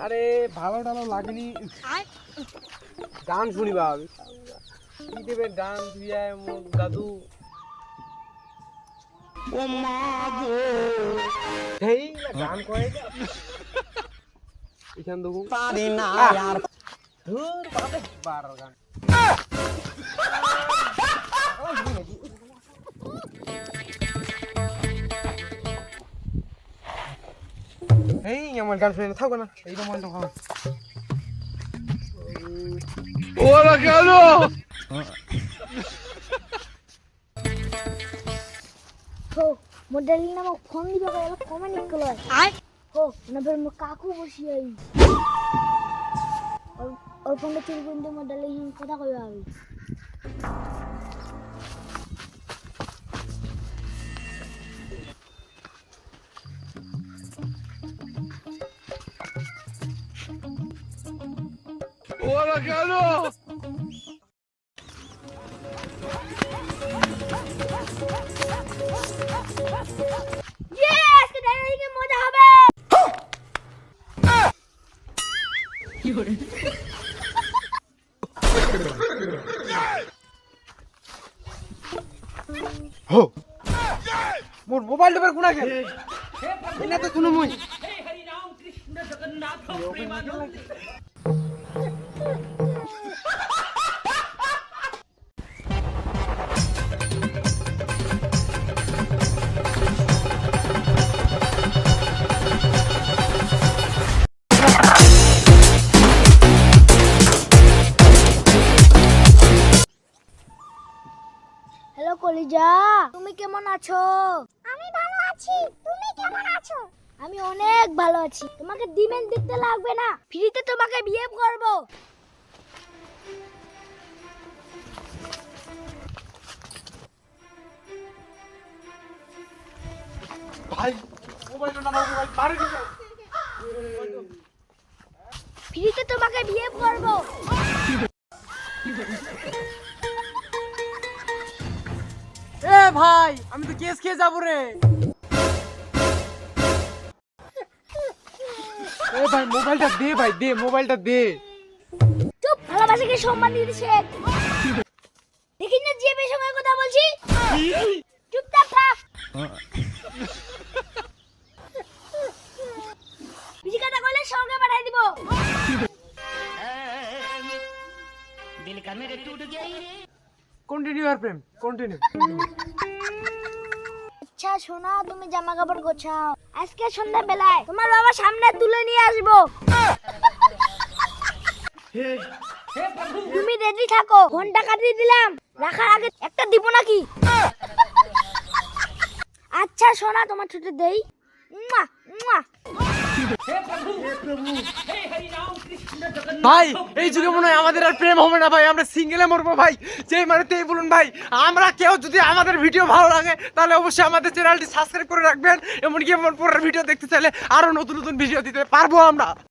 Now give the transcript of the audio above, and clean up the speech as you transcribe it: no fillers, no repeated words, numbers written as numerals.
আরে ভালো টালো লাগেনি, গান শুনিবা কি দেবে গান দিয়ে মোর দাদু ও মা গো এই গান কয় এখান দেখো পারি না यार ধুর বাবা বার গান এই আমার গান শুনে থাকো না এই রকম ভাব ওরা কেন हो मोडली ना मग फोन दिबा याला कमा निकलोय आय हो ना फिर मग काकू बसी आई और फोन चोरी करते मोडली हिं কথা কইবা আমি ওরা কেন यस के डायरी के मजा হবে কি হরে हो मोर मोबाइल नंबर कुणा के इना तो सुनो मुई हे हरि राम कृष्ण जगन्नाथ प्रेमानंद হ্যালো কলিজা তুমি কেমন আছো আমি ভালো আছি তুমি কেমন আছো আমি অনেক ভালো আছি তোমাকে ডিমেন্ট দিতে লাগবে না ফ্রিতে তোমাকে বিয়ে করব भाई मोबाइल ना मोबाइल मारे दियो ফ্রিতে তোমাকে বিয়ে করব এ ভাই আমি তো কেস খেয়ে যাব রে এ ভাই মোবাইলটা দে ভাই দে মোবাইলটা দে চুপ ভালোবাসাকে সম্মান দিতে শেখ দেখি না যে বেশি সময় কথা বলছি চুপচাপ থাক বিজি কথা কইলে সঙ্গে পাঠাই দিব दिल का मेरे टूट गया रे কন্টিনিউ আর প্রেম কন্টিনিউ আচ্ছা শোনা তুমি জামা কাপড় গোছাও আজকে সন্ধ্যা বেলায় তোমার বাবা সামনে তুলে নিয়ে আসবো তুমি রেডি থাকো ঘন্টা কাটিয়ে দিলাম রাখার আগে একটা দিব নাকি আচ্ছা শোনা তোমার ছুটি দেই মুয়া মুয়া ভাই এই যুগে মনে হয় আমাদের আর প্রেম হবে না ভাই আমরা সিঙ্গেলে মরবো ভাই যেই মানে তেই বলুন ভাই আমরা কেউ যদি আমাদের ভিডিও ভালো লাগে তাহলে অবশ্যই আমাদের চ্যানেলটি সাবস্ক্রাইব করে রাখবেন এমনকি এমন পরের ভিডিও দেখতে চাইলে আরো নতুন নতুন ভিডিও দিতে পারবো আমরা।